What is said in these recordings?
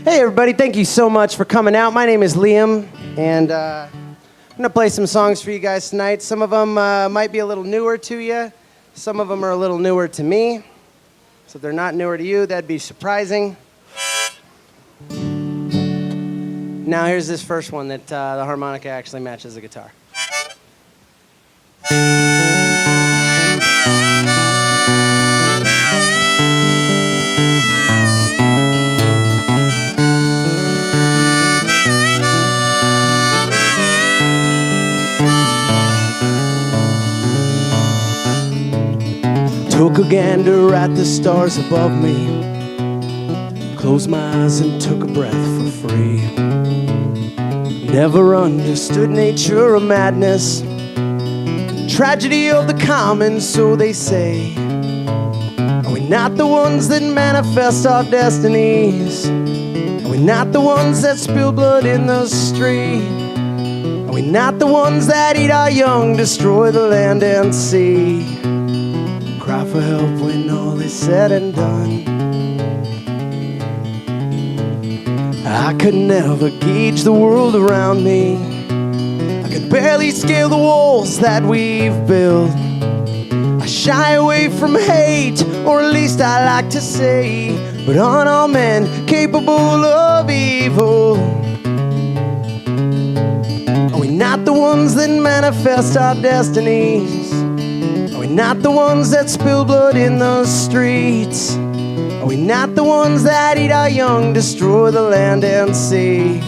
Hey everybody, thank you so much for coming out. My name is Liam, and I'm going to play some songs for you guys tonight. Some of them might be a little newer to you. Some of them are a little newer to me. So if they're not newer to you, that'd be surprising. Now here's this first one that the harmonica actually matches the guitar. Took a gander at the stars above me, closed my eyes and took a breath for free. Never understood nature or madness, tragedy of the common, so they say. Are we not the ones that manifest our destinies? Are we not the ones that spill blood in the street? Are we not the ones that eat our young, destroy the land and sea? Cry for help when all is said and done. I could never gauge the world around me. I could barely scale the walls that we've built. I shy away from hate, or at least I like to say, but aren't all men capable of evil? Are we not the ones that manifest our destinies? Are we not the ones that spill blood in the streets? Are we not the ones that eat our young, destroy the land and sea?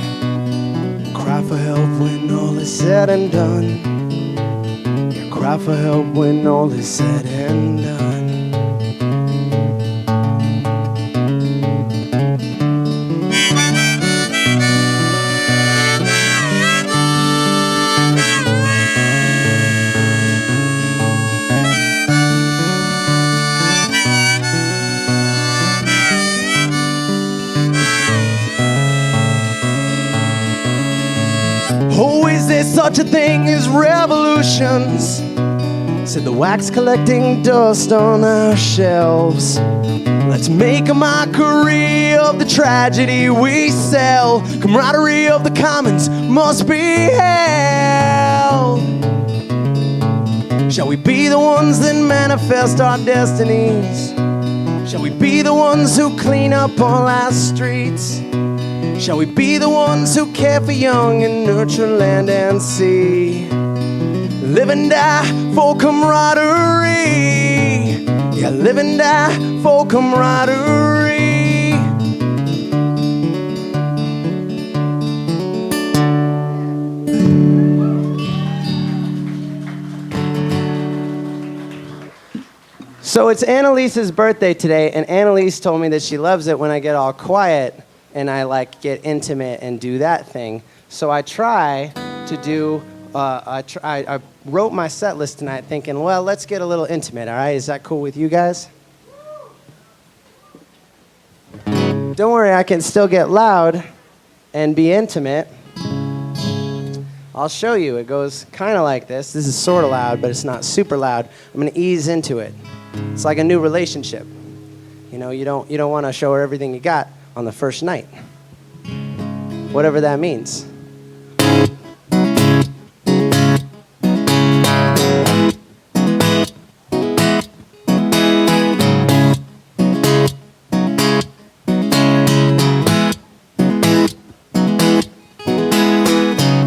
Cry for help when all is said and done. Yeah, cry for help when all is said and done. Oh, is there such a thing as revolutions? Said the wax collecting dust on our shelves. Let's make a mockery of the tragedy we sell. Camaraderie of the commons must be held. Shall we be the ones that manifest our destinies? Shall we be the ones who clean up all our streets? Shall we be the ones who care for young and nurture land and sea? Live and die for camaraderie. Yeah, live and die for camaraderie. So it's Annalise's birthday today, and Annalise told me that she loves it when I get all quiet and I like get intimate and do that thing. So I try to do, I wrote my set list tonight thinking, well, let's get a little intimate, all right? Is that cool with you guys? Don't worry, I can still get loud and be intimate. I'll show you. It goes kind of like this. This is sort of loud, but it's not super loud. I'm gonna ease into it. It's like a new relationship. You know, you don't want to show her everything you got on the first night, whatever that means.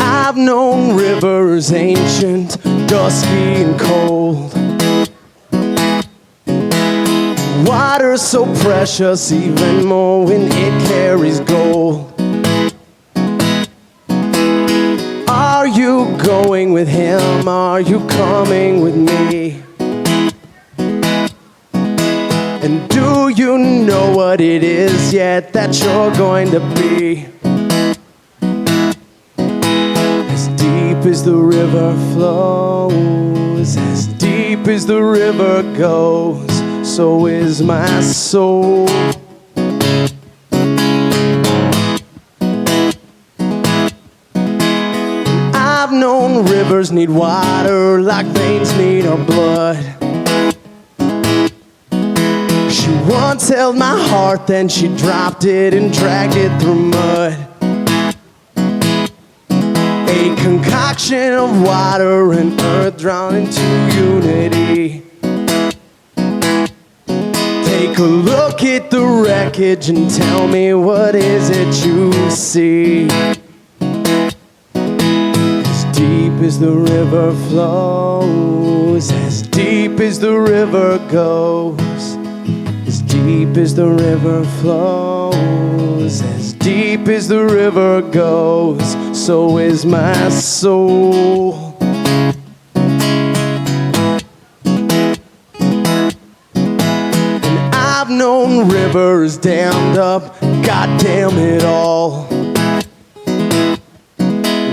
I've known rivers ancient, dusky and cold. Water so precious, even more when it carries gold. Are you going with him? Are you coming with me? And do you know what it is yet that you're going to be? As deep as the river flows, as deep as the river goes, so is my soul. I've known rivers need water like veins need our blood. She once held my heart, then she dropped it and dragged it through mud. A concoction of water and earth drawn into unity. Take a look at the wreckage and tell me, what is it you see? As deep as the river flows, as deep as the river goes, as deep as the river flows, as deep as the river goes, so is my soul. And I've known rivers dammed up, God damn it all.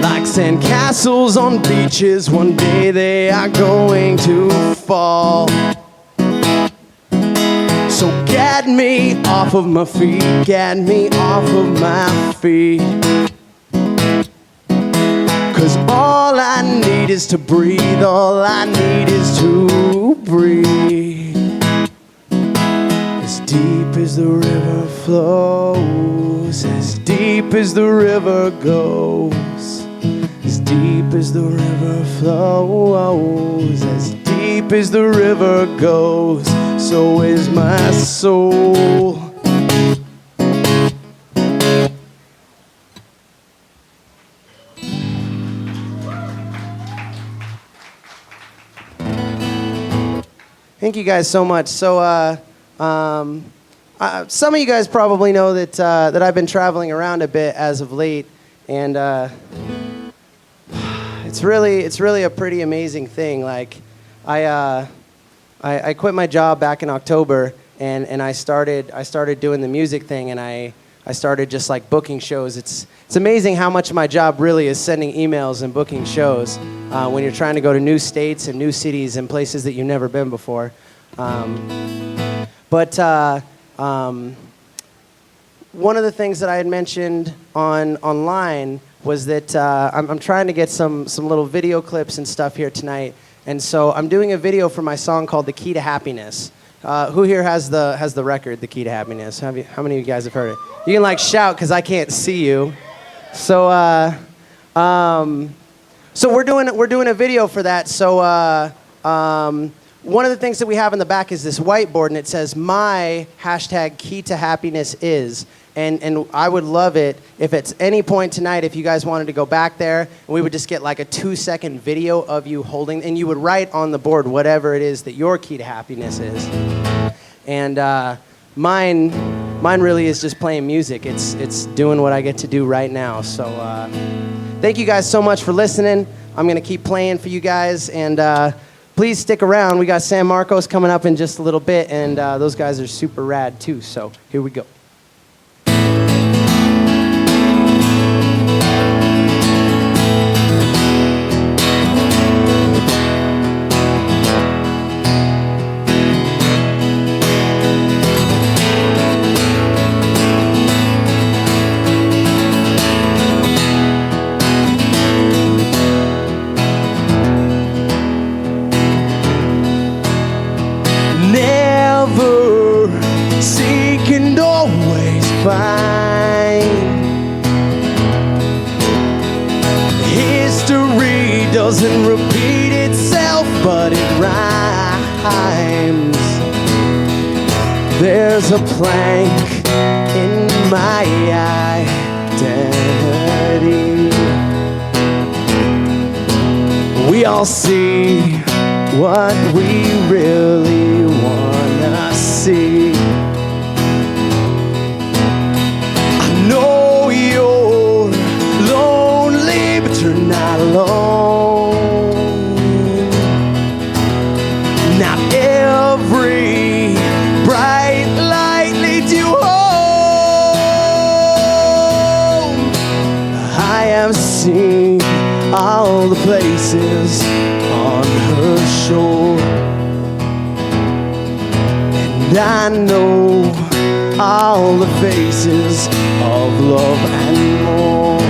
Like sandcastles on beaches, one day they are going to fall. So get me off of my feet, get me off of my feet. 'Cause all I need is to breathe, all I need is to breathe. As deep as the river flows, as deep as the river goes, as deep as the river flows, as deep as the river goes, so is my soul. Thank you guys so much. So, some of you guys probably know that that I've been traveling around a bit as of late, and it's really a pretty amazing thing. Like, I quit my job back in October, and I started doing the music thing, and I started just like booking shows. It's amazing how much of my job really is sending emails and booking shows when you're trying to go to new states and new cities and places that you've never been before. But one of the things that I had mentioned online was that I'm trying to get some little video clips and stuff here tonight. And so I'm doing a video for my song called "The Key to Happiness." Who here has the record, "The Key to Happiness"? How many of you guys have heard it? You can like shout because I can't see you. So so we're doing a video for that. So one of the things that we have in the back is this whiteboard, and it says my #key to happiness is. And I would love it if at any point tonight, if you guys wanted to go back there, and we would just get like a 2-second video of you holding, and you would write on the board whatever it is that your key to happiness is. And mine really is just playing music. It's doing what I get to do right now. So thank you guys so much for listening. I'm gonna keep playing for you guys, and please stick around. We got San Marcos coming up in just a little bit, and those guys are super rad too. So here we go. History doesn't repeat itself, but it rhymes. There's a plank in my identity. We all see what we really wanna see. Not alone. Not every bright light leads you home. I have seen all the places on her shore, and I know all the faces of love and more.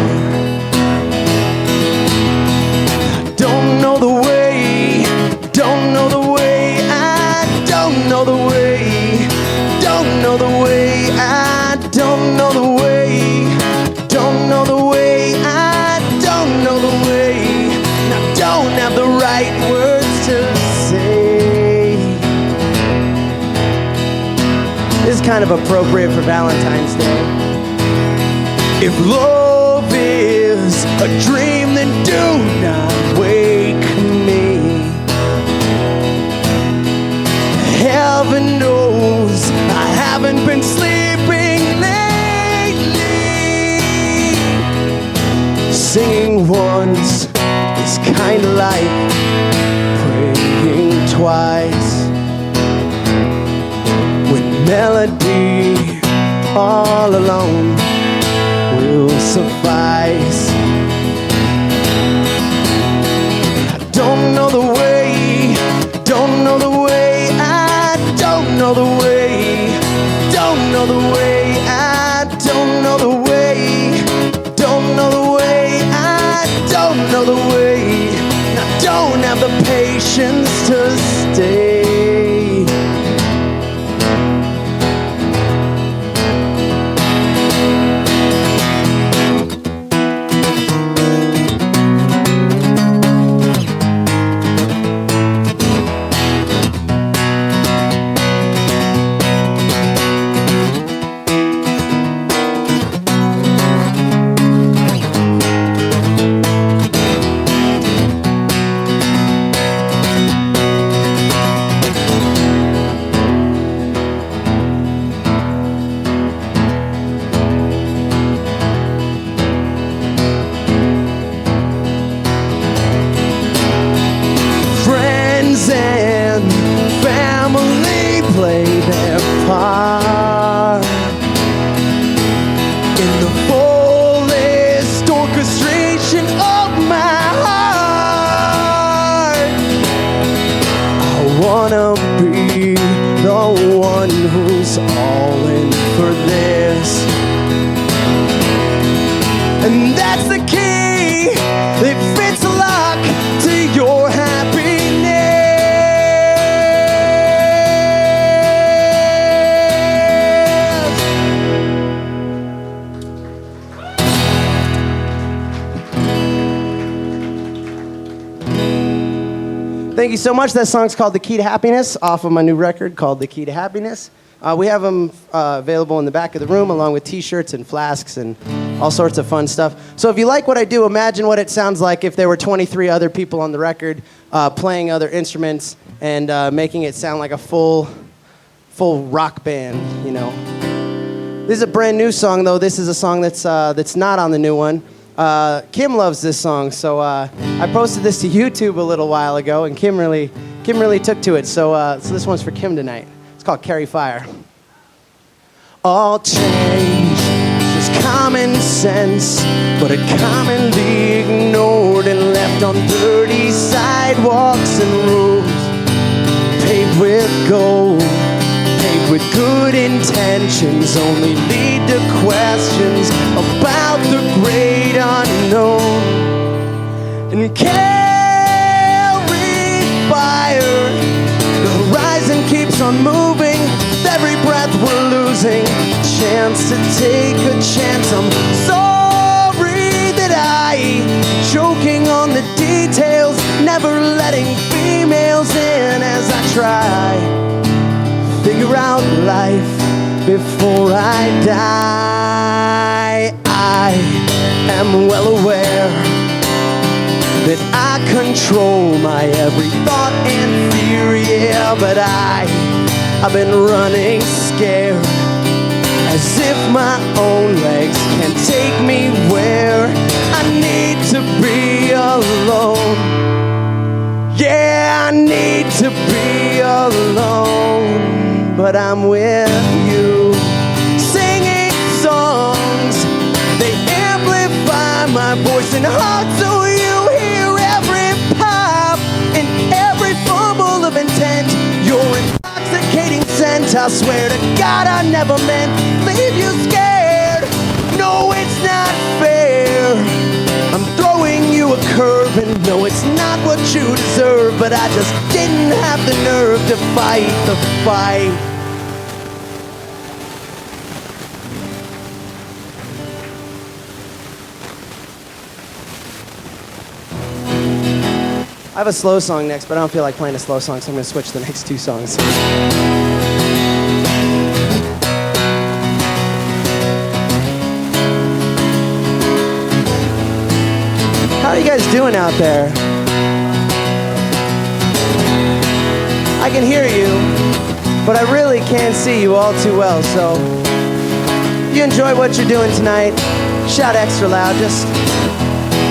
Don't know the way, don't know the way, I don't know the way, kind of appropriate for Valentine's Day. If love is a dream, then do not wake me. Heaven knows I haven't been sleeping lately. Singing once is kinda like praying twice. When melody all alone will suffice. I don't know the way, don't know the way, I don't know the way, don't know the way, I don't know the way, don't know the way, I don't know the way, I don't have the patience to stay. And family play their part in the fullest orchestration of my heart. I wanna be the one who's all in for this, and that's the key that fits the lock to your happiness. Thank you so much. That song's called The Key to Happiness, off of my new record called The Key to Happiness. We have them available in the back of the room, along with t-shirts and flasks and all sorts of fun stuff. So if you like what I do, imagine what it sounds like if there were 23 other people on the record playing other instruments and making it sound like a full rock band, you know. This is a brand new song, though. This is a song that's not on the new one. Kim loves this song, so I posted this to YouTube a little while ago, and Kim really took to it. So this one's for Kim tonight. It's called Carry Fire. All change is common sense, but it commonly ignored and left on dirty sidewalks and roads paved with gold, paved with good intentions, only lead to questions about the great unknown. And carry fire, the horizon keeps on moving, with every breath we're losing, chance to take a chance. I'm sorry that I, choking on the details, never letting females in as I try, figure out life before I die. I am well aware that I control my every thought and fear, yeah, but I've been running scared, as if my own legs can take me where I need to be alone. Yeah, I need to be alone, but I'm with you, singing songs. They amplify my voice and heart, so you hear every pop and every fumble of intent. Your intoxicating scent, I swear to God I never meant leave you scared. No, it's not fair. I'm throwing you a curve, and no, it's not what you deserve, but I just didn't have the nerve to fight the fight. I have a slow song next, but I don't feel like playing a slow song, so I'm going to switch the next two songs. guys doing out there? I can hear you, but I really can't see you all too well, so if you enjoy what you're doing tonight, shout extra loud just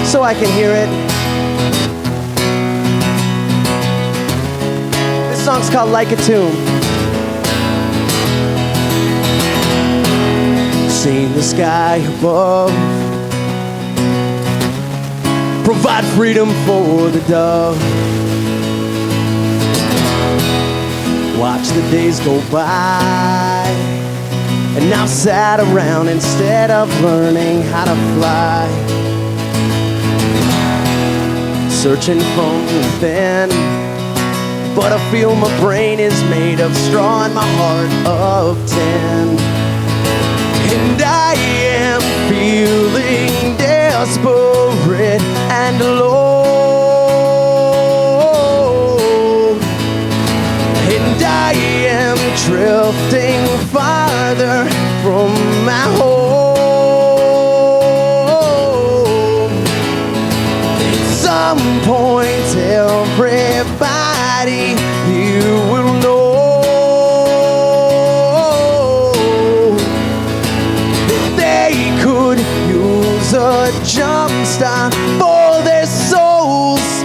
so I can hear it. This song's called Like a Tomb. Seen the sky above, provide freedom for the dove. Watch the days go by, and now sat around instead of learning how to fly. Searching from within, but I feel my brain is made of straw and my heart of tin. And I am feeling desperate and alone. And I am drifting farther from my home. At some point, everybody you will know a jump start for their souls,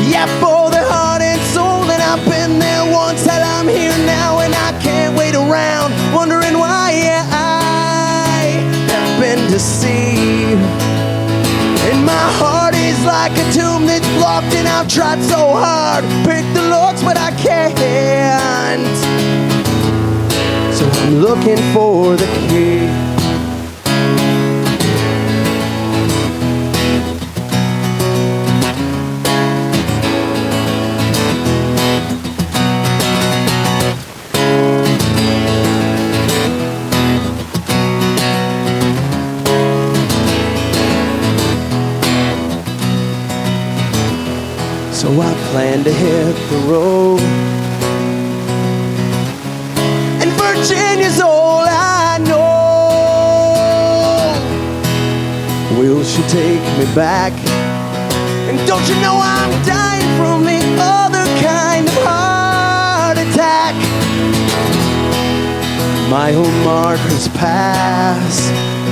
yeah, for their heart and soul. And I've been there once, hell, I'm here now, and I can't wait around wondering why I have been deceived. And my heart is like a tomb that's blocked, and I've tried so hard, pick the locks, but I can't. So I'm looking for the key. So I plan to hit the road, and Virginia's all I know. Will she take me back? And don't you know I'm dying from the other kind of heart attack? My own markers pass,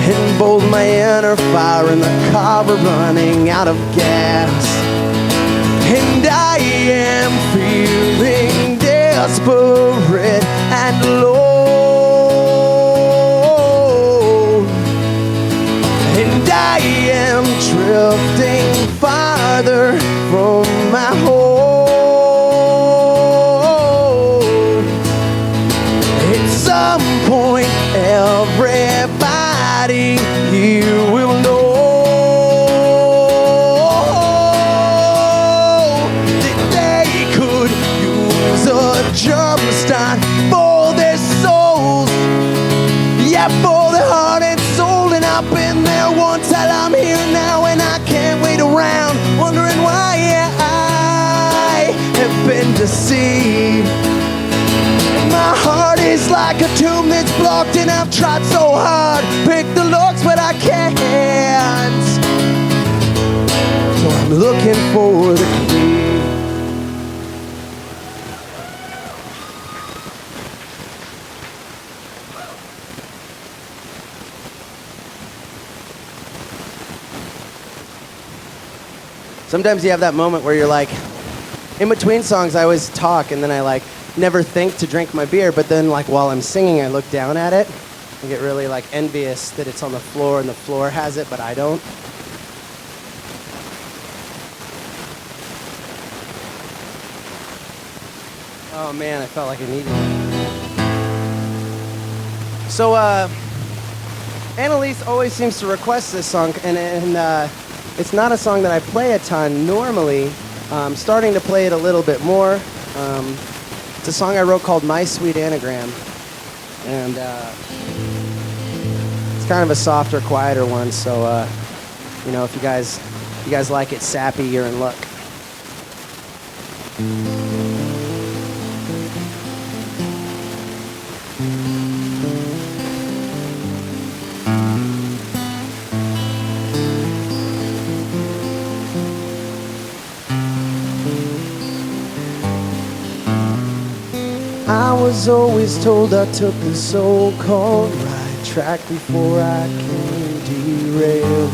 and both my inner fire in the car are running out of gas. And I am feeling desperate and alone. And I am drifting farther from my home. At some point, everybody you will know jumpstart for their souls, yeah, for their heart and soul. And I've been there once, hell, I'm here now, and I can't wait around wondering why I have been deceived. My heart is like a tomb that's blocked, and I've tried so hard, pick the locks, but I can't. So I'm looking for the key. Sometimes you have that moment where you're like, in between songs I always talk, and then I like never think to drink my beer, but then like while I'm singing I look down at it and get really like envious that it's on the floor and the floor has it, but I don't. Oh man, I felt like I needed it. So Annalise always seems to request this song, and it's not a song that I play a ton normally. I'm starting to play it a little bit more. It's a song I wrote called My Sweet Anagram. And it's kind of a softer, quieter one, so you know, if you guys like it sappy, you're in luck. I was always told I took the so-called right track before I came derailed.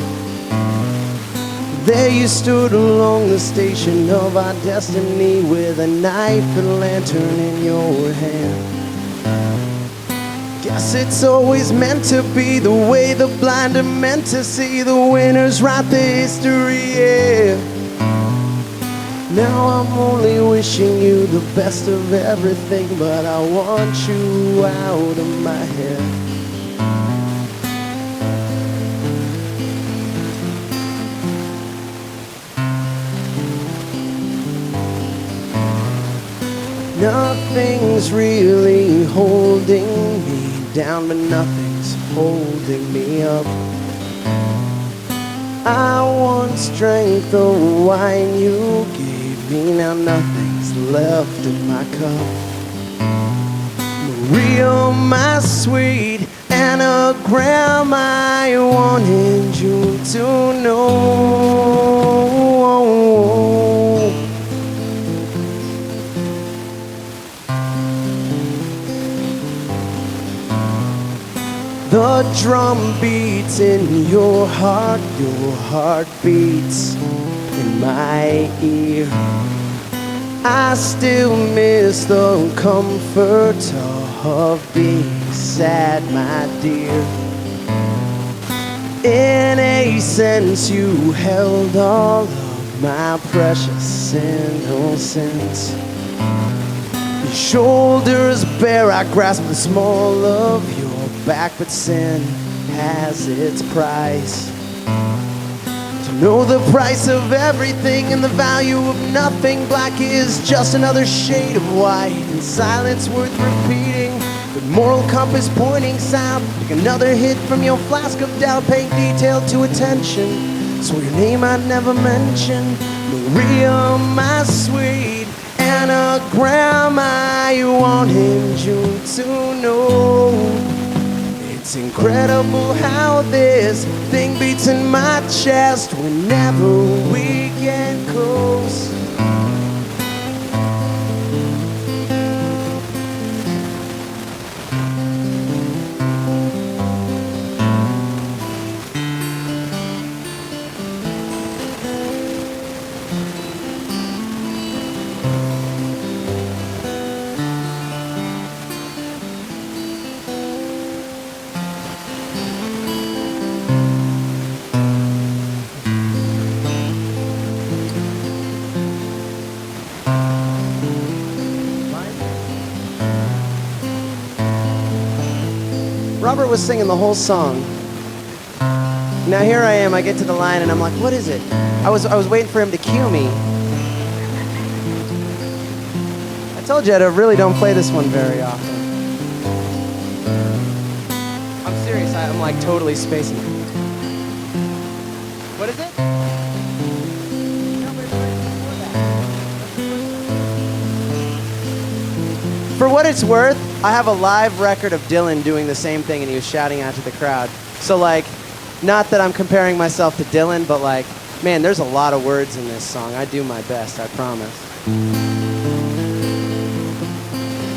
There you stood along the station of our destiny with a knife and lantern in your hand. Guess it's always meant to be the way the blind are meant to see. The winners write the history, yeah. Now I'm only wishing you the best of everything, but I want you out of my head. Nothing's really holding me down, but nothing's holding me up. I want strength, the wine you gave me, now nothing's left in my cup. Maria, my sweet anagram, I wanted you to know. The drum beats in your heart beats in my ear. I still miss the comfort of being sad, my dear. In a sense, you held all of my precious innocence. Your shoulders bare, I grasp the small of your back, but sin has its price. To know the price of everything and the value of nothing, black is just another shade of white, and silence worth repeating. The moral compass pointing south, like another hit from your flask of doubt, paying detail to attention. So your name I'd never mention, Maria, my sweet anagram, I wanted you to know. It's incredible how this thing beats in my chest whenever we get close. Robert was singing the whole song. Now here I am, I get to the line and I'm like, what is it? I was waiting for him to cue me. I told you I really don't play this one very often. I'm serious, I'm like totally spacing it. What is it? For what it's worth, I have a live record of Dylan doing the same thing and he was shouting out to the crowd. So like, not that I'm comparing myself to Dylan, but like, man, there's a lot of words in this song. I do my best, I promise.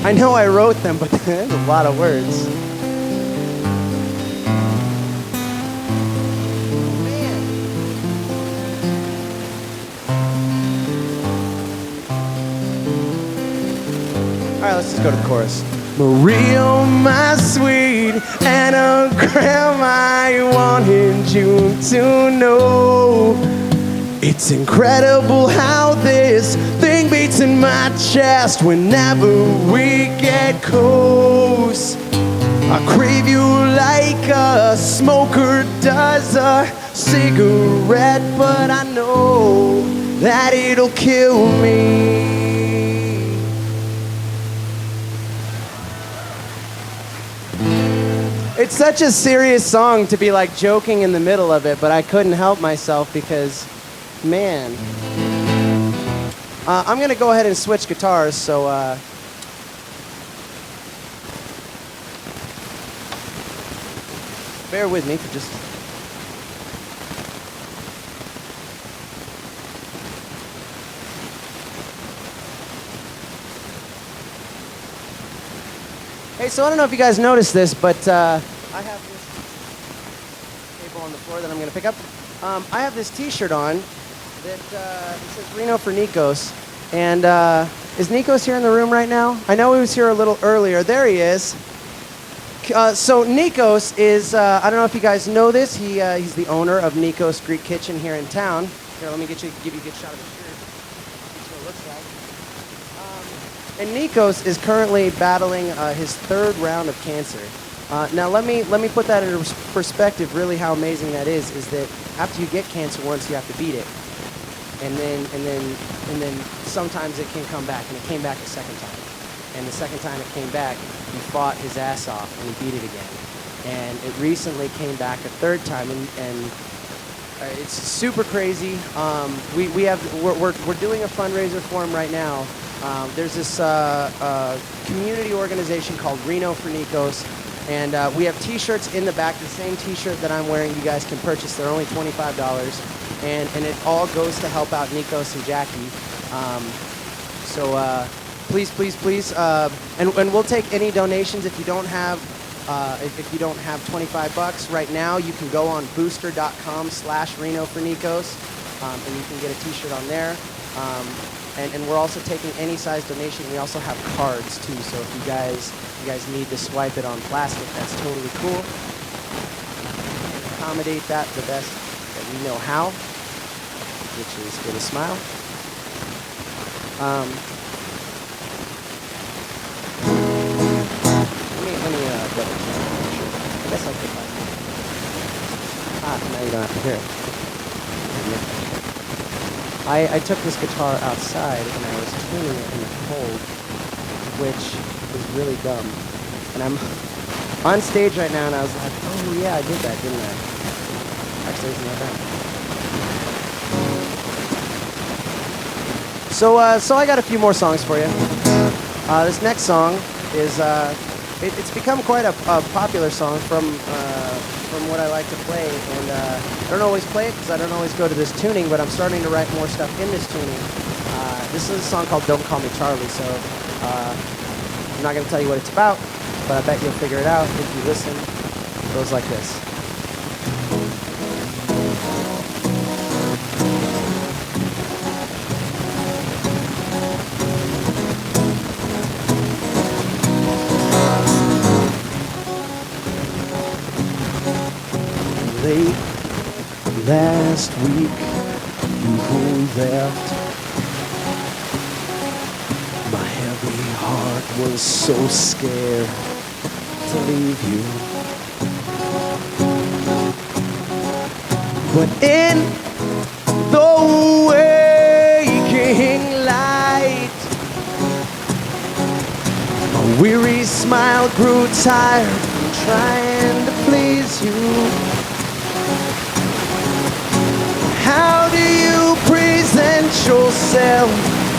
I know I wrote them, but there's a lot of words. All right, let's just go to the chorus. Maria, my sweet anagram, I wanted you to know. It's incredible how this thing beats in my chest whenever we get close. I crave you like a smoker does a cigarette, but I know that it'll kill me. It's such a serious song to be like joking in the middle of it, but I couldn't help myself because, man. I'm gonna go ahead and switch guitars, so bear with me for just... Hey, so I don't know if you guys noticed this, but I have this table on the floor that I'm going to pick up. I have this T-shirt on that it says Reno for Nikos. And is Nikos here in the room right now? I know he was here a little earlier. There he is. So Nikos is, I don't know if you guys know this, he's the owner of Nikos Greek Kitchen here in town. Here, let me give you a good shot of his shirt. That's what it looks like. And Nikos is currently battling his third round of cancer. Now let me put that into perspective. Really, how amazing that is that after you get cancer once, you have to beat it, and then sometimes it can come back, and it came back a second time, and the second time it came back, he fought his ass off and he beat it again, and it recently came back a third time, and it's super crazy. We're doing a fundraiser for him right now. There's this community organization called Reno for Nikos. And we have T-shirts in the back, the same T-shirt that I'm wearing. You guys can purchase. They're only $25, and it all goes to help out Nikos and Jackie. So please, and we'll take any donations. If you don't have 25 bucks right now, you can go on booster.com/Reno for Nikos, and you can get a T-shirt on there. And we're also taking any size donation. We also have cards too, so if you guys need to swipe it on plastic, that's totally cool. Accommodate that the best that we know how, which is with a smile. Let me double check. I guess I could like. Now you don't have to hear it. I took this guitar outside and I was tuning it in the cold, which is really dumb. And I'm on stage right now and I was like, oh yeah, I did that, didn't I? Actually, isn't that bad? So I got a few more songs for you. This next song is, it's become quite a popular song from what I like to play, and I don't always play it because I don't always go to this tuning, but I'm starting to write more stuff in this tuning. This is a song called Don't Call Me Charlie, so I'm not going to tell you what it's about, but I bet you'll figure it out if you listen. It goes like this. Late last week, you left. My heavy heart was so scared to leave you. But in the waking light, my weary smile grew tired from trying to please you. How do you present yourself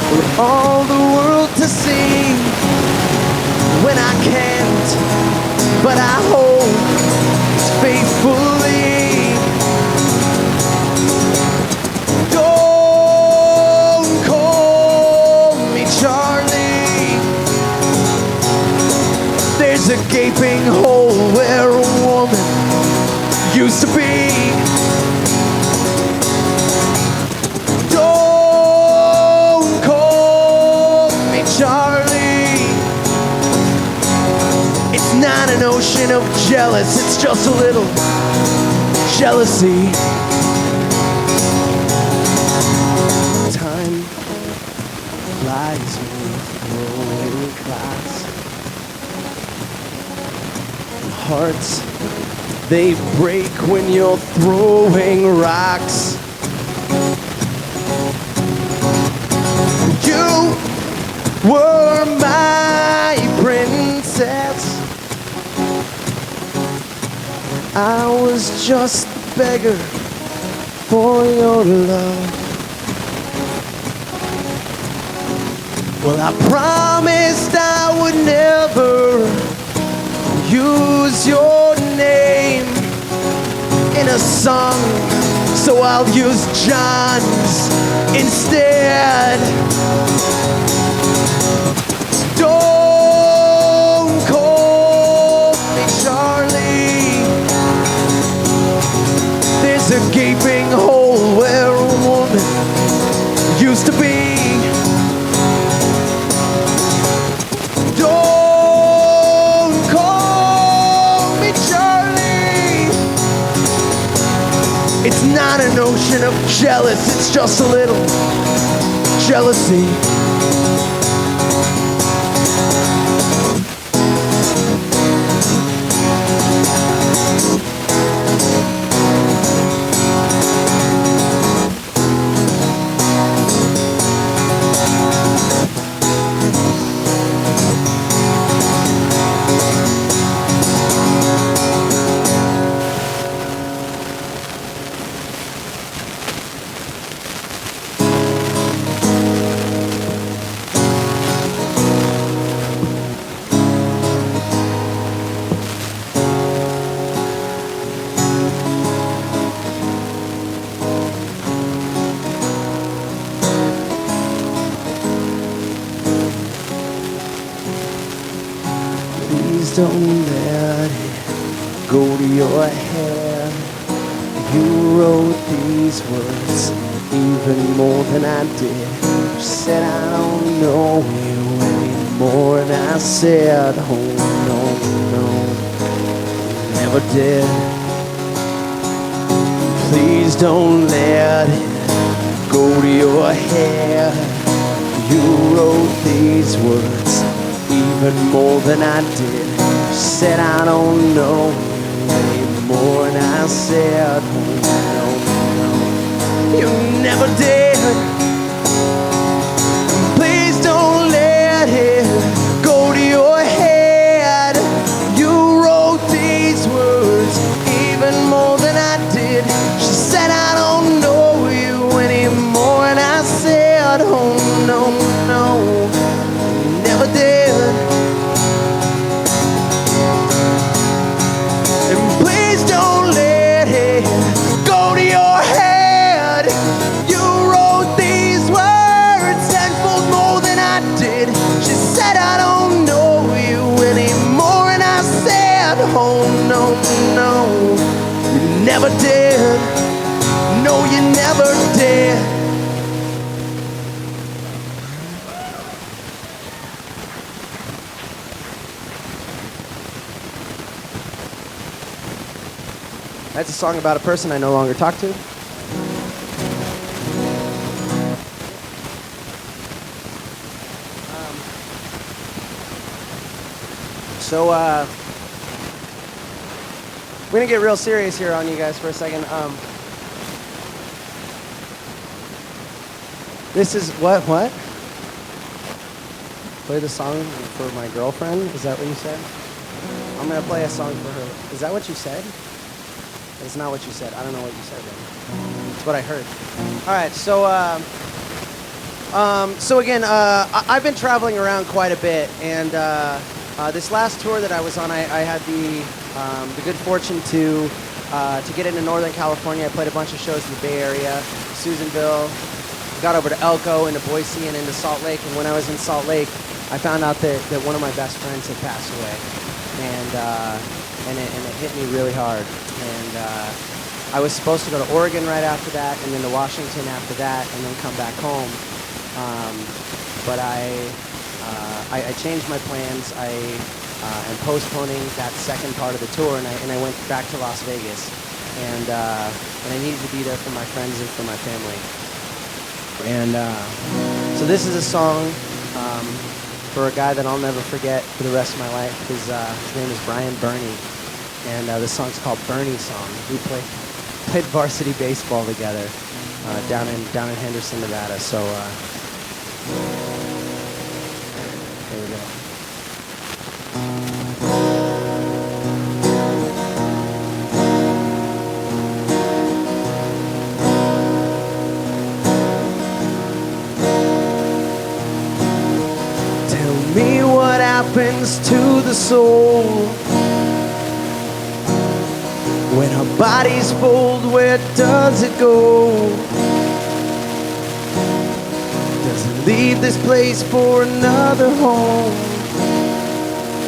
for all the world to see when I can't, but I hope faithfully? Don't call me Charlie. There's a gaping hole where a woman used to be. Charlie, it's not an ocean of jealous, it's just a little jealousy. Time flies with rolling clocks, and hearts, they break when you're throwing rocks. You were my princess. I was just a beggar for your love. Well, I promised I would never use your name in a song, so I'll use John's instead. Don't call ocean of jealous, it's just a little jealousy. Please don't let it go to your head. You wrote these words even more than I did. You said I don't know you anymore, and I said, oh no, no, never did. Please don't let it go to your head. You wrote these words even more than I did. You said I don't know you anymore, and I said, oh no, no, you never did. Please don't let it go to your head. You wrote these words even more than I did. She said I don't know you anymore, and I said, oh no, no, never did. And please don't let it go to your head. You wrote these words tenfold more than I did. She said I don't know you anymore, and I said, oh no, no, you never did. No, you never did. That's a song about a person I no longer talk to. We're gonna get real serious here on you guys for a second. This is what? Play the song for my girlfriend? Is that what you said? I'm gonna play a song for her. Is that what you said? That's not what you said. I don't know what you said then. It's what I heard. All right, so again, I've been traveling around quite a bit, and this last tour that I was on, I had the good fortune to get into Northern California. I played a bunch of shows in the Bay Area, Susanville, got over to Elko, into Boise, and into Salt Lake. And when I was in Salt Lake, I found out that one of my best friends had passed away, and it hit me really hard. And I was supposed to go to Oregon right after that, and then to Washington after that, and then come back home. But I changed my plans. I am postponing that second part of the tour, and I went back to Las Vegas. And I needed to be there for my friends and for my family. And so this is a song for a guy that I'll never forget for the rest of my life. His name is Brian Burney. And this song's called Bernie Song. We played varsity baseball together down in Henderson, Nevada. So there we go. Tell me what happens to the soul when our bodies fold, where does it go? Does it leave this place for another home?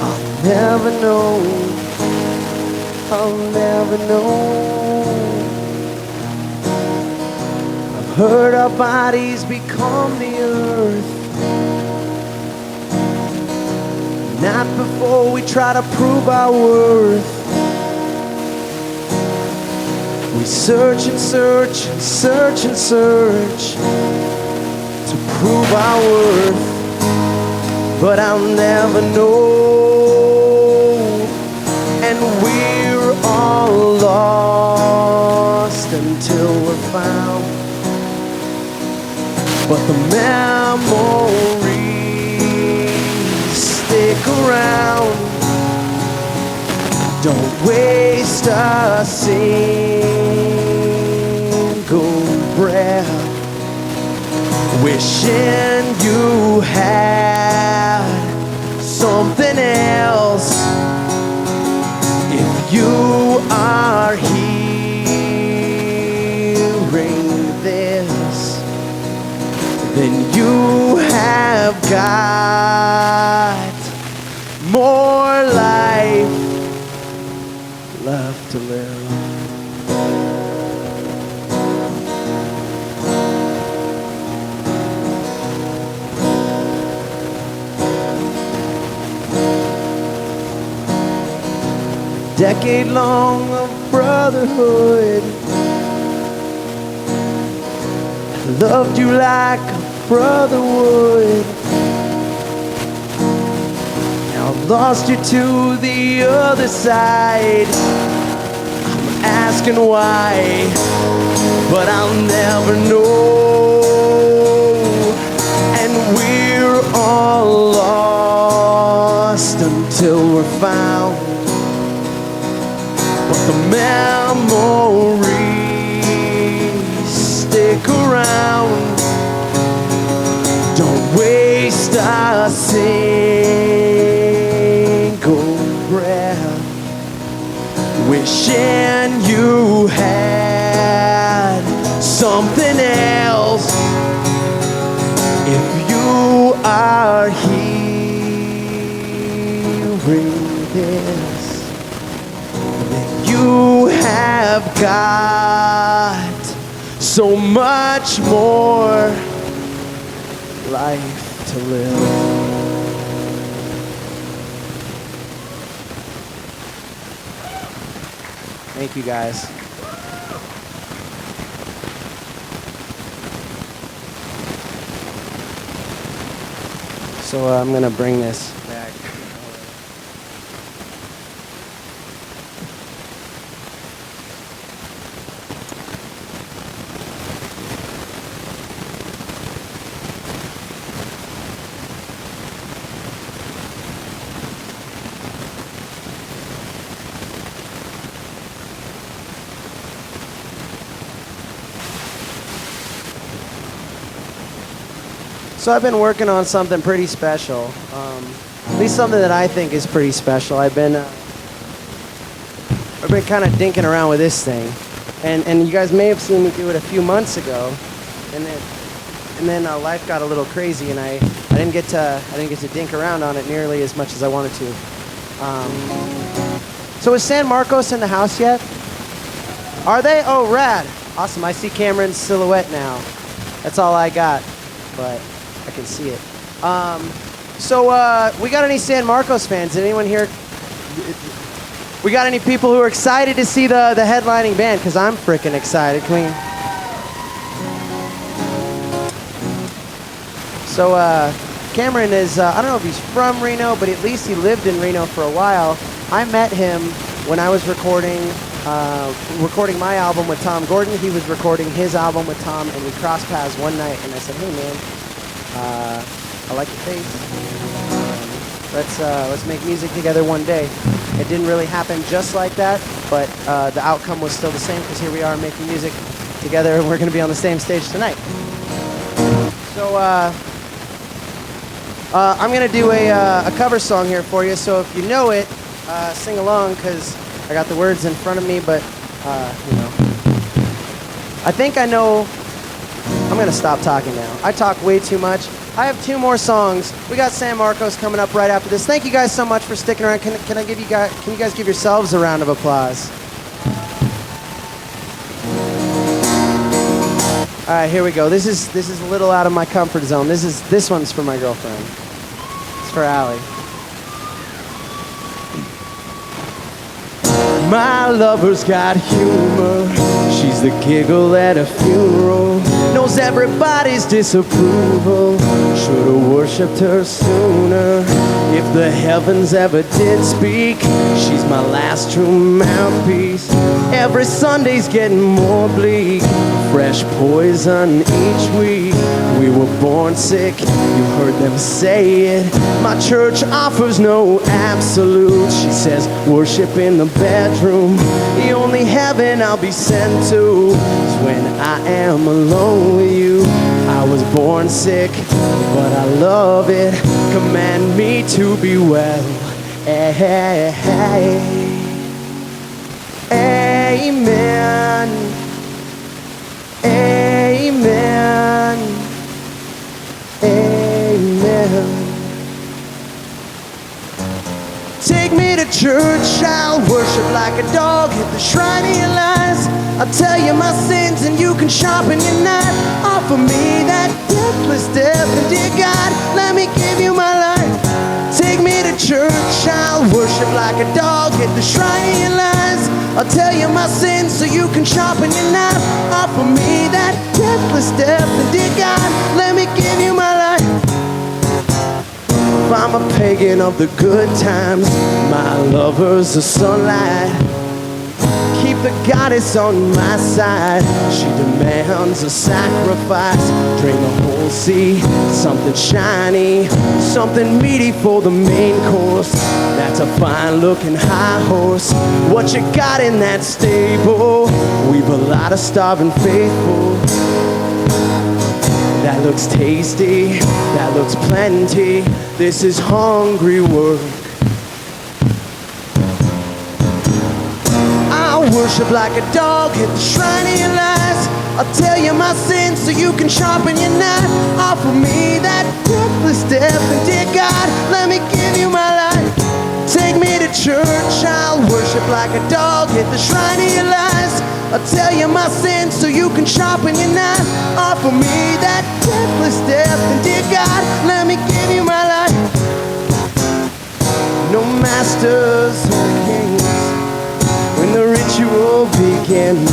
I'll never know. I'll never know. I've heard our bodies become the earth. Not before we try to prove our worth. We We search and search and search and search to prove our worth, but I'll never know. And we're all lost until we're found. But the memories stick around. Don't waste a single breath wishing you had something else. If you are hearing this, then you have got more life left to live. Decade long of brotherhood, I loved you like a brother would. Now I've lost you to the other side. I'm asking why, but I'll never know. And we're all lost until we're found. But the memories stick around. Don't waste a single breath wishing you had something else. If you are hearing this, you have got so much more life to live. Thank you, guys. So I'm gonna bring this back. So I've been working on something pretty special, at least something that I think is pretty special. I've been kind of dinking around with this thing, and you guys may have seen me do it a few months ago, and then life got a little crazy, and I didn't get to dink around on it nearly as much as I wanted to. So is San Marcos in the house yet? Are they? Oh, rad! Awesome. I see Cameron's silhouette now. That's all I got, but I can see it. So we got any San Marcos fans? Did anyone here? We got any people who are excited to see the headlining band? Because I'm freaking excited. Can we? So Cameron is, I don't know if he's from Reno, but at least he lived in Reno for a while. I met him when I was recording my album with Tom Gordon. He was recording his album with Tom, and we crossed paths one night, and I said, hey man, I like your face. Let's make music together one day. It didn't really happen just like that, but the outcome was still the same, because here we are making music together, and we're going to be on the same stage tonight. So I'm going to do a cover song here for you, so if you know it, sing along, because I got the words in front of me, but, you know. I think I know. I'm going to stop talking now. I talk way too much. I have 2 more songs. We got San Marcos coming up right after this. Thank you guys so much for sticking around. Can you guys give yourselves a round of applause? All right, here we go. This is a little out of my comfort zone. This one's for my girlfriend. It's for Allie. My lover's got humor. She's the giggle at a funeral. Knows everybody's disapproval. Should've worshipped her sooner. If the heavens ever did speak, she's my last true mouthpiece. Every Sunday's getting more bleak. Fresh poison each week. We were born sick, you heard them say it. My church offers no absolutes. She says worship in the bedroom. The only heaven I'll be sent to is when I am alone with you. I was born sick, but I love it. Command me to be well. Amen. Amen. Amen. Take me to church, I'll worship like a dog. Hit the shrine of your lies. I'll tell you my sins and you can sharpen your knife. Offer me that deathless death, and dear God, let me give you my life. Take me to church, I'll worship like a dog. Hit the shrine of your lies. I'll tell you my sins so you can sharpen your knife. Offer me that deathless death, and dear God, let me give you my life. If I'm a pagan of the good times, my lover's the sunlight. Keep the goddess on my side. She demands a sacrifice. Drain the whole sea, something shiny, something meaty for the main course. That's a fine looking high horse. What you got in that stable? We've a lot of starving faithful. That looks tasty, that looks plenty. This is hungry work. I'll worship like a dog, hit the shrine of your lies. I'll tell you my sins so you can sharpen your knife. Offer me that deathless death, and dear God, let me give you my life. Take me to church, I'll worship like a dog, hit the shrine of your lies. I'll tell you my sins so you can sharpen your knife. Offer me that deathless death, and dear God, let me give you my life. No masters or kings when the ritual begins.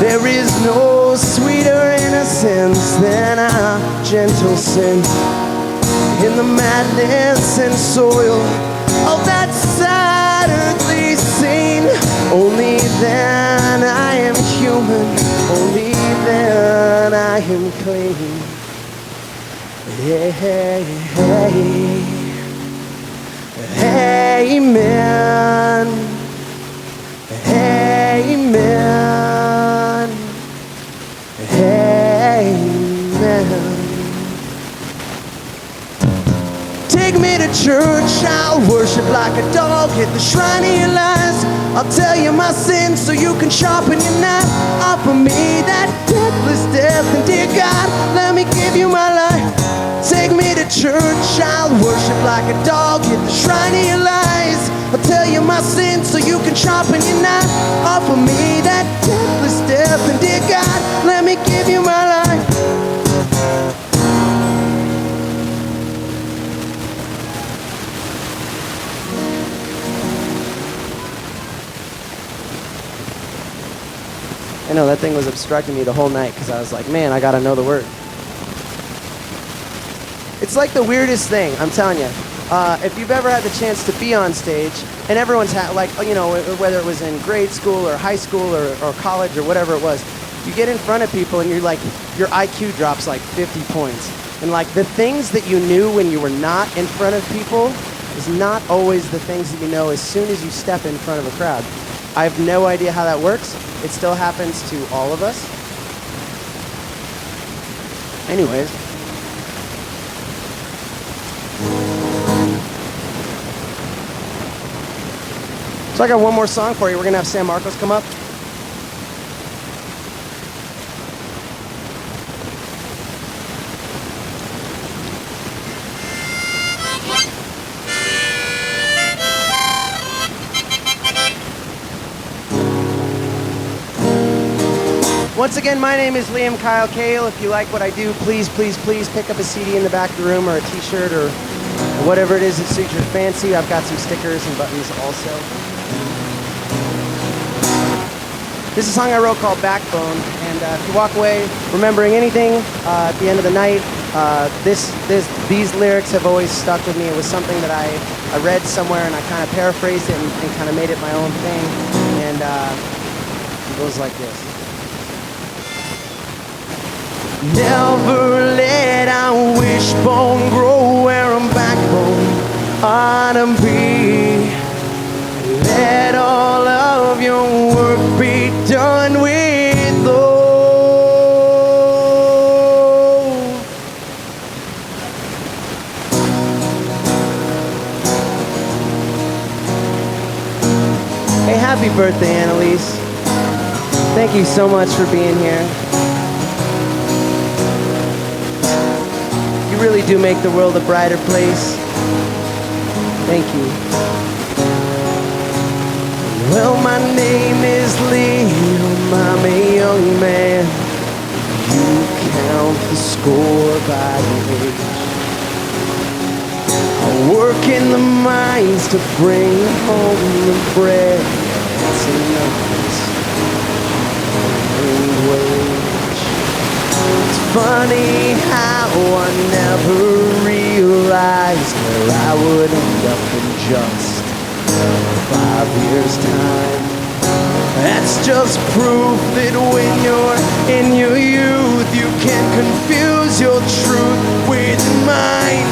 There is no sweeter innocence than a gentle sin. In the madness and soil of that sad earthly scene, only then I am human, only then I am clean. Hey, hey, hey. Amen. Amen. Amen. Take me to church, I'll worship like a dog. Hit the shrine of your lies. I'll tell you my sins so you can sharpen your knife. Offer me that deathless death, and dear God, let me give you my life. Take me to church, I'll worship like a dog. Hit the shrine of your lies. I'll tell you my sins so you can sharpen your knife. Offer me that deathless death, and dear God, let me give you my life. I know that thing was obstructing me the whole night because I was like, man, I gotta know the word. It's like the weirdest thing, I'm telling you. If you've ever had the chance to be on stage, and everyone's had, like, you know, whether it was in grade school or high school or college or whatever it was, you get in front of people and you're like, your IQ drops like 50 points. And like the things that you knew when you were not in front of people is not always the things that you know as soon as you step in front of a crowd. I have no idea how that works. It still happens to all of us. Anyways. So I got one more song for you. We're going to have San Marcos come up. Once again, my name is Liam Kyle Cahill. If you like what I do, please, please, please pick up a CD in the back of the room or a t-shirt or whatever it is that suits your fancy. I've got some stickers and buttons also. This is a song I wrote called Backbone, and if you walk away remembering anything at the end of the night, these lyrics have always stuck with me. It was something that I read somewhere, and I kind of paraphrased it and kind of made it my own thing, and it goes like this. Never let our wishbone grow where a backbone ought to be. Let all of your work be done with love. Hey, happy birthday, Annalise. Thank you so much for being here. You really do make the world a brighter place. Thank you. Well, my name is Liam, I'm a young man. You count the score by age. I work in the mines to bring home the bread. That's enough wage. It's funny how I never realized where I would end up in just 5 years' time. That's just proof that when you're in your youth, you can confuse your truth with mine.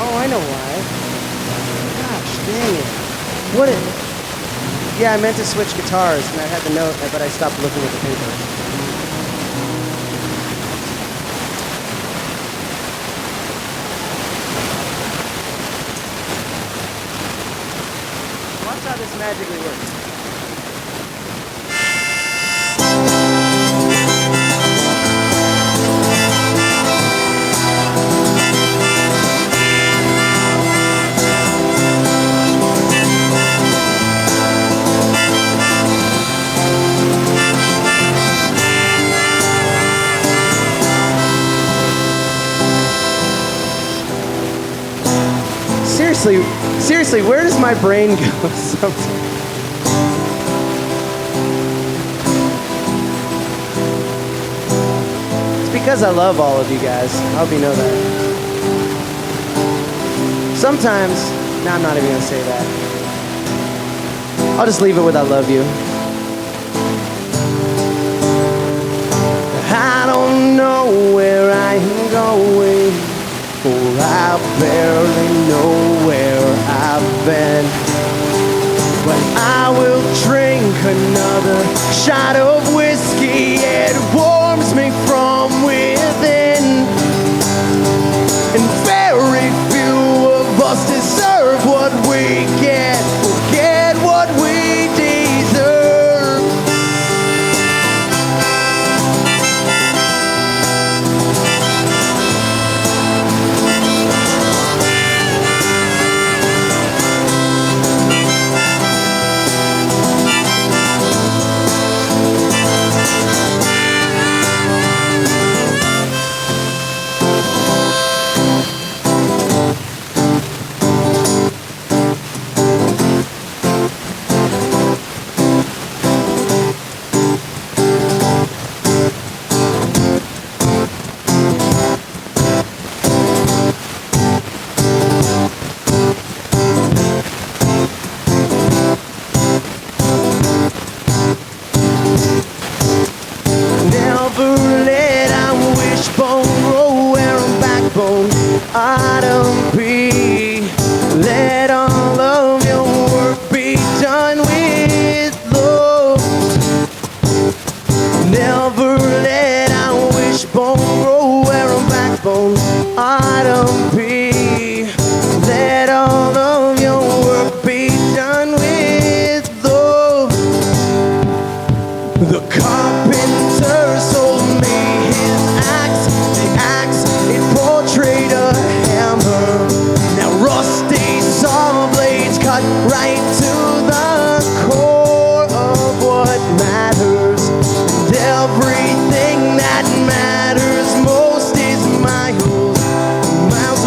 Oh, I know why. Gosh, dang it. What it? Yeah, I meant to switch guitars, and I had the note, but I stopped looking at the paper. Watch how this magically works. Seriously, where does my brain go sometimes? It's because I love all of you guys. I hope you know that. Sometimes, no, I'm not even gonna say that. I'll just leave it with I love you. I don't know where I am going, for I barely know where I've been. But I will drink another shot of whiskey. It warms me from within. And very few of us deserve what we get, or get what we deserve. Ought to be. Let all of your work be done with love. Never let our wishbone grow where a backbone ought to be. Let all of your work be done with love. The carpenter sold me his axe. The axe, it portrayed a hammer. Now rusty saw blades cut right to the core of what matters. And everything that matters most is miles, miles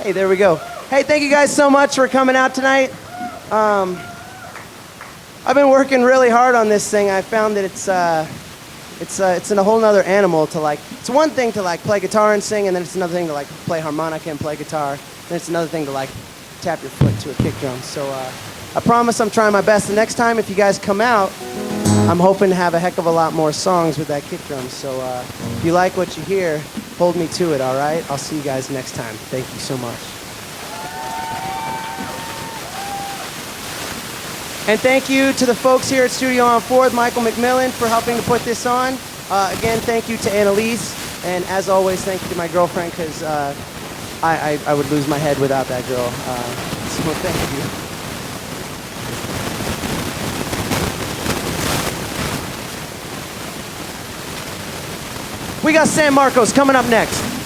Hey, there we go. Hey, thank you guys so much for coming out tonight. I've been working really hard on this thing. I found that it's in a whole nother animal to like. It's one thing to like play guitar and sing, and then it's another thing to like play harmonica and play guitar. Then it's another thing to like tap your foot to a kick drum. So I promise I'm trying my best. The next time, if you guys come out, I'm hoping to have a heck of a lot more songs with that kick drum. So if you like what you hear, hold me to it, all right? I'll see you guys next time. Thank you so much. And thank you to the folks here at Studio on 4th, Michael McMillan, for helping to put this on. Again, thank you to Annalise. And as always, thank you to my girlfriend, because I would lose my head without that girl. So thank you. We got San Marcos coming up next.